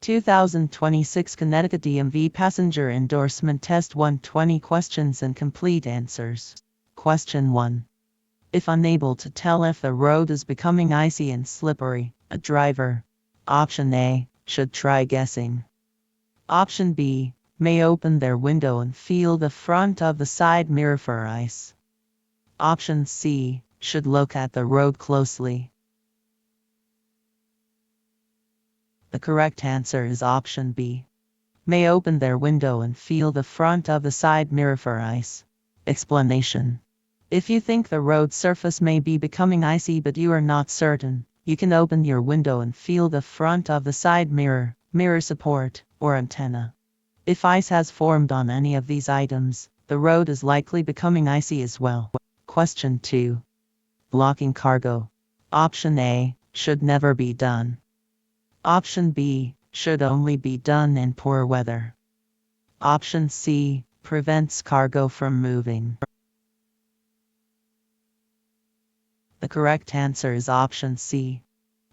2026 Connecticut DMV Passenger Endorsement Test 120 Questions and Complete Answers. Question 1. If unable to tell if the road is becoming icy and slippery, a driver, option A, should try guessing. Option B, may open their window and feel the front of the side mirror for ice. Option C, should look at the road closely. The correct answer is option B. May open their window and feel the front of the side mirror for ice. Explanation. If you think the road surface may be becoming icy but you are not certain, you can open your window and feel the front of the side mirror, mirror support, or antenna. If ice has formed on any of these items, the road is likely becoming icy as well. Question 2. Blocking cargo. Option A, should never be done. Option B, should only be done in poor weather. Option C, prevents cargo from moving. The correct answer is option C.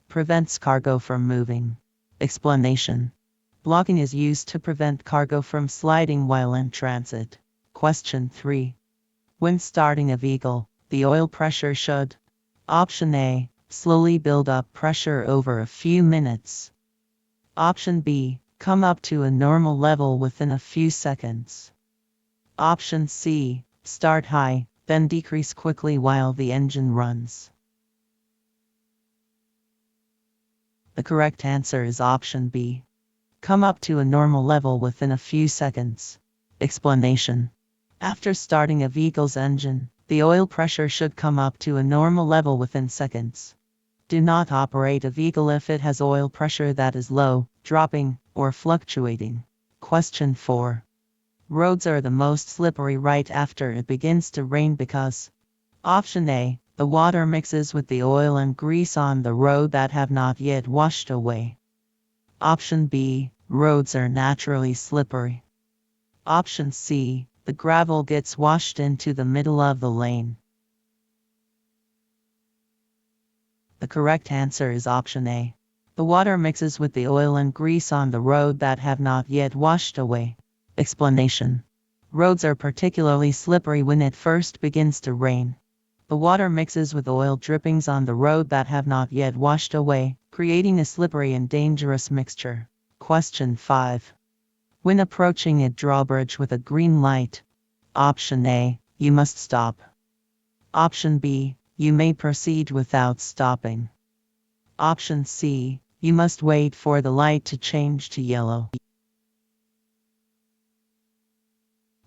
Prevents cargo from moving. Explanation. Blocking is used to prevent cargo from sliding while in transit. Question 3. When starting a vehicle, the oil pressure should. Option A, slowly build up pressure over a few minutes. Option B, come up to a normal level within a few seconds. Option C, start high, then decrease quickly while the engine runs. The correct answer is option B. Come up to a normal level within a few seconds. Explanation. After starting a vehicle's engine, the oil pressure should come up to a normal level within seconds. Do not operate a vehicle if it has oil pressure that is low, dropping, or fluctuating. Question 4. Roads are the most slippery right after it begins to rain because. Option A, the water mixes with the oil and grease on the road that have not yet washed away. Option B, roads are naturally slippery. Option C, the gravel gets washed into the middle of the lane. The correct answer is option A. The water mixes with the oil and grease on the road that have not yet washed away. Explanation. Roads are particularly slippery when it first begins to rain. The water mixes with oil drippings on the road that have not yet washed away, creating a slippery and dangerous mixture. Question 5. When approaching a drawbridge with a green light, option A, you must stop. Option B, you may proceed without stopping. Option C, you must wait for the light to change to yellow.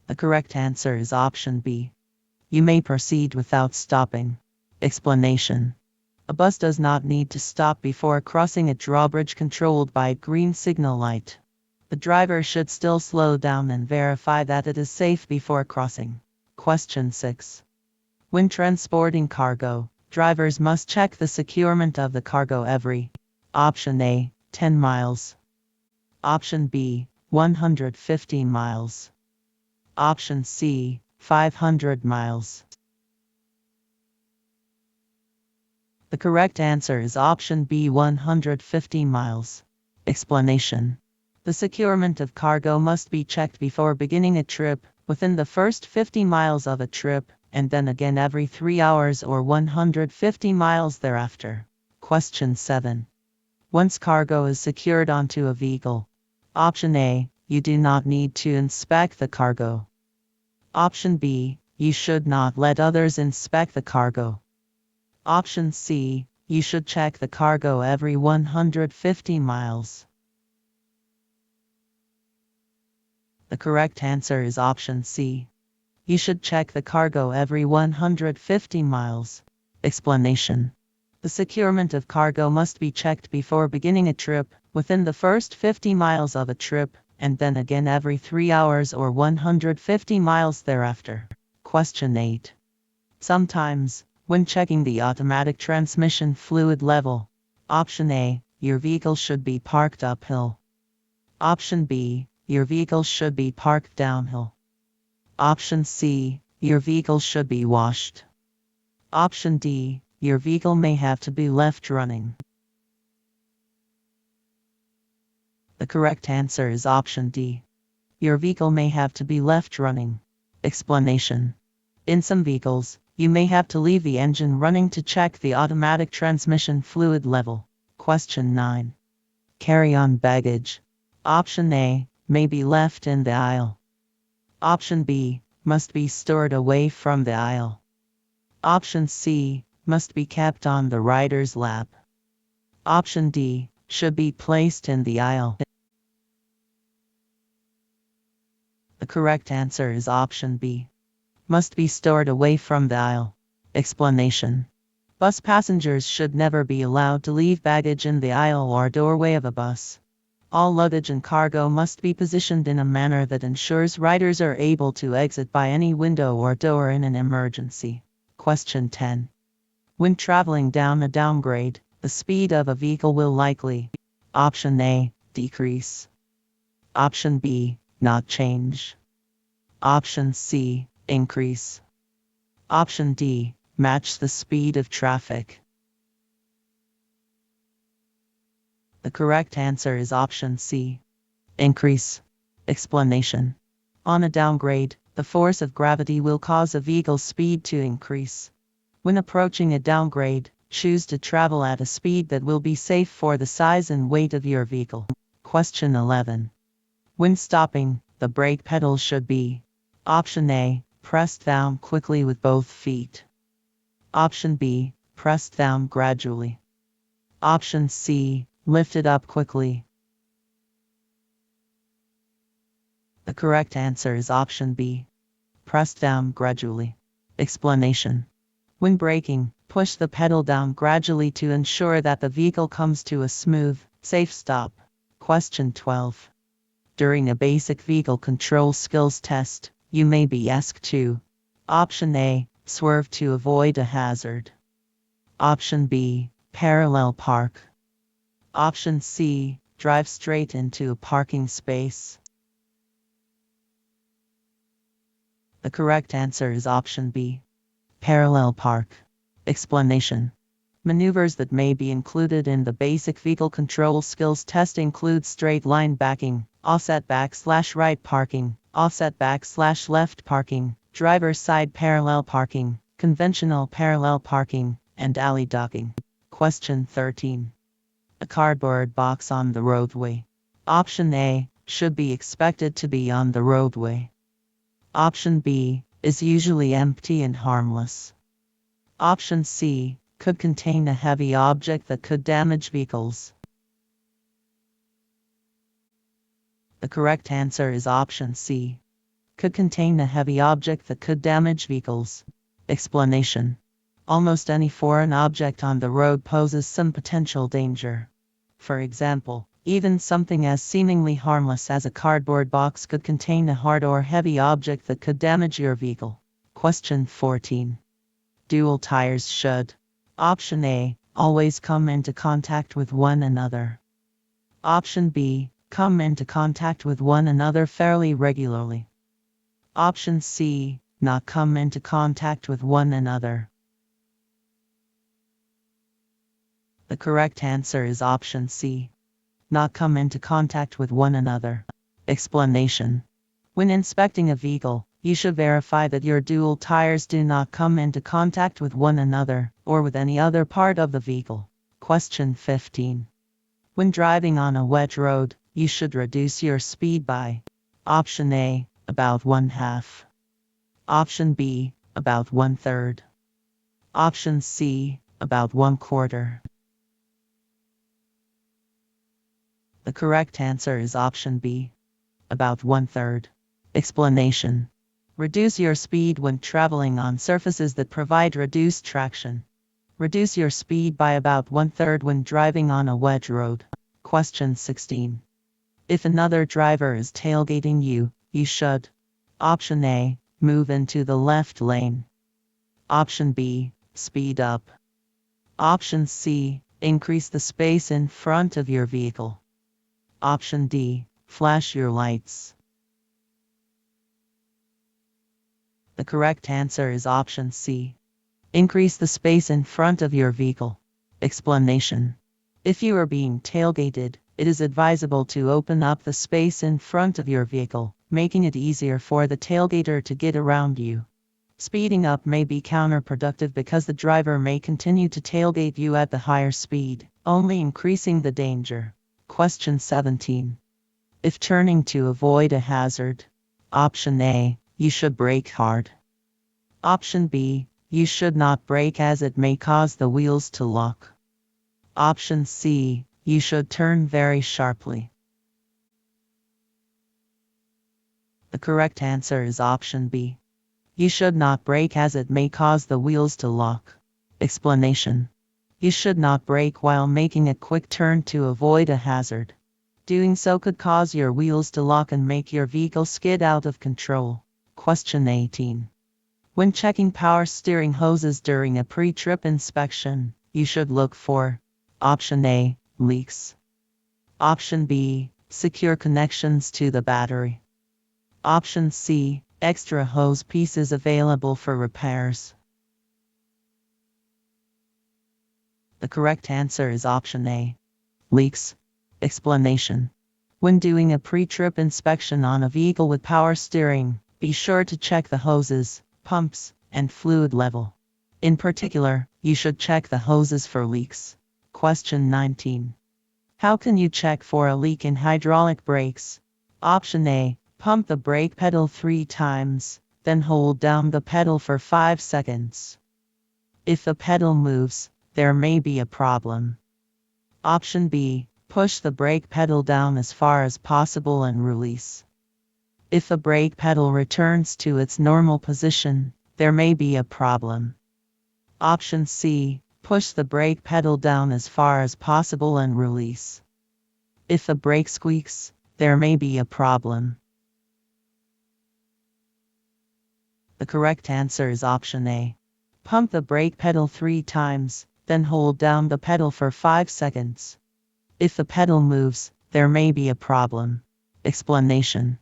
The correct answer is option B. You may proceed without stopping. Explanation. A bus does not need to stop before crossing a drawbridge controlled by a green signal light. The driver should still slow down and verify that it is safe before crossing. Question 6. When transporting cargo, drivers must check the securement of the cargo every. Option A, 10 miles. Option B, 115 miles. Option C, 500 miles. The correct answer is option B, 150 miles. Explanation. The securement of cargo must be checked before beginning a trip, within the first 50 miles of a trip, and then again every 3 hours or 150 miles thereafter. Question 7. Once cargo is secured onto a vehicle. Option A, you do not need to inspect the cargo. Option B, you should not let others inspect the cargo. Option C, you should check the cargo every 150 miles. The correct answer is option C. You should check the cargo every 150 miles. Explanation. The securement of cargo must be checked before beginning a trip, within the first 50 miles of a trip, and then again every 3 hours or 150 miles thereafter. Question 8. Sometimes, when checking the automatic transmission fluid level, option A, your vehicle should be parked uphill. Option B, your vehicle should be parked downhill. Option C, your vehicle should be washed. Option D, your vehicle may have to be left running. The correct answer is option D. Your vehicle may have to be left running. Explanation. In some vehicles, you may have to leave the engine running to check the automatic transmission fluid level. Question 9. Carry-on baggage. Option A, may be left in the aisle. Option B, must be stored away from the aisle. Option C, must be kept on the rider's lap. Option D, should be placed in the aisle. The correct answer is option B. Must be stored away from the aisle. Explanation. Bus passengers should never be allowed to leave baggage in the aisle or doorway of a bus. All luggage and cargo must be positioned in a manner that ensures riders are able to exit by any window or door in an emergency. Question 10. When traveling down a downgrade, the speed of a vehicle will likely: Option A, decrease. Option B, not change. Option C, increase. Option D, match the speed of traffic. The correct answer is option C, increase. Explanation. On a downgrade, the force of gravity will cause a vehicle's speed to increase. When approaching a downgrade, choose to travel at a speed that will be safe for the size and weight of your vehicle. Question 11. When stopping, the brake pedal should be: Option A, pressed down quickly with both feet. Option B, pressed down gradually. Option C, lifted up quickly. The correct answer is option B, pressed down gradually. Explanation. When braking, push the pedal down gradually to ensure that the vehicle comes to a smooth, safe stop. Question 12. During a basic vehicle control skills test, you may be asked to: Option A, swerve to avoid a hazard. Option B, parallel park. Option C, drive straight into a parking space. The correct answer is option B, parallel park. Explanation. Maneuvers that may be included in the basic vehicle control skills test include straight line backing, offset back/right parking, offset back/left parking, driver's side parallel parking, conventional parallel parking, and alley docking. Question 13. A cardboard box on the roadway. Option A, should be expected to be on the roadway. Option B, is usually empty and harmless. Option C, could contain a heavy object that could damage vehicles. The correct answer is option C, could contain a heavy object that could damage vehicles. Explanation. Almost any foreign object on the road poses some potential danger. For example, even something as seemingly harmless as a cardboard box could contain a hard or heavy object that could damage your vehicle. Question 14. Dual tires should: Option A, always come into contact with one another. Option B, come into contact with one another fairly regularly. Option C, not come into contact with one another. The correct answer is option C, not come into contact with one another. Explanation. When inspecting a vehicle, you should verify that your dual tires do not come into contact with one another, or with any other part of the vehicle. Question 15. When driving on a wet road, you should reduce your speed by: Option A, about 1/2. Option B, about 1/3. Option C, about 1/4. The correct answer is option B, about 1/3. Explanation. Reduce your speed when traveling on surfaces that provide reduced traction. Reduce your speed by about 1/3 when driving on a wet road. Question 16. If another driver is tailgating you, you should: Option A, move into the left lane. Option B, speed up. Option C, increase the space in front of your vehicle. Option D, flash your lights. The correct answer is option C, increase the space in front of your vehicle. Explanation. If you are being tailgated, it is advisable to open up the space in front of your vehicle, making it easier for the tailgater to get around you. Speeding up may be counterproductive because the driver may continue to tailgate you at the higher speed, only increasing the danger. Question 17. If turning to avoid a hazard, option A, you should brake hard. Option B, you should not brake as it may cause the wheels to lock. Option C, you should turn very sharply. The correct answer is option B. You should not brake as it may cause the wheels to lock. Explanation. You should not brake while making a quick turn to avoid a hazard. Doing so could cause your wheels to lock and make your vehicle skid out of control. Question 18. When checking power steering hoses during a pre-trip inspection, you should look for option A, leaks. Option B, secure connections to the battery. Option C, extra hose pieces available for repairs. The correct answer is option A, leaks. Explanation. When doing a pre-trip inspection on a vehicle with power steering, be sure to check the hoses, pumps, and fluid level. In particular, you should check the hoses for leaks. Question 19. How can you check for a leak in hydraulic brakes? Option A, pump the brake pedal 3 times, then hold down the pedal for 5 seconds. If the pedal moves, there may be a problem. Option B, push the brake pedal down as far as possible and release. If the brake pedal returns to its normal position, there may be a problem. Option C, push the brake pedal down as far as possible and release. If the brake squeaks, there may be a problem. The correct answer is option A. Pump the brake pedal 3 times, then hold down the pedal for 5 seconds. If the pedal moves, there may be a problem. Explanation.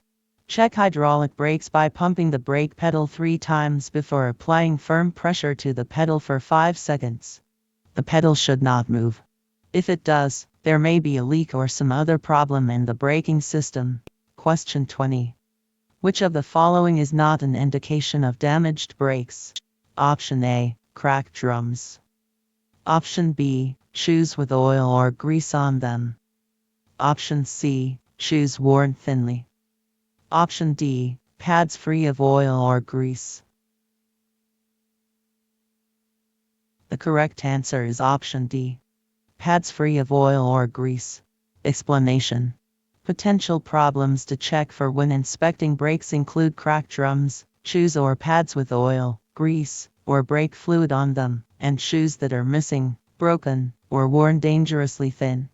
Check hydraulic brakes by pumping the brake pedal 3 times before applying firm pressure to the pedal for 5 seconds. The pedal should not move. If it does, there may be a leak or some other problem in the braking system. Question 20. Which of the following is not an indication of damaged brakes? Option A, cracked drums. Option B, shoes with oil or grease on them. Option C, shoes worn thinly. Option D, pads free of oil or grease. The correct answer is option D, pads free of oil or grease. Explanation. Potential problems to check for when inspecting brakes include cracked drums, shoes or pads with oil, grease, or brake fluid on them, and shoes that are missing, broken, or worn dangerously thin.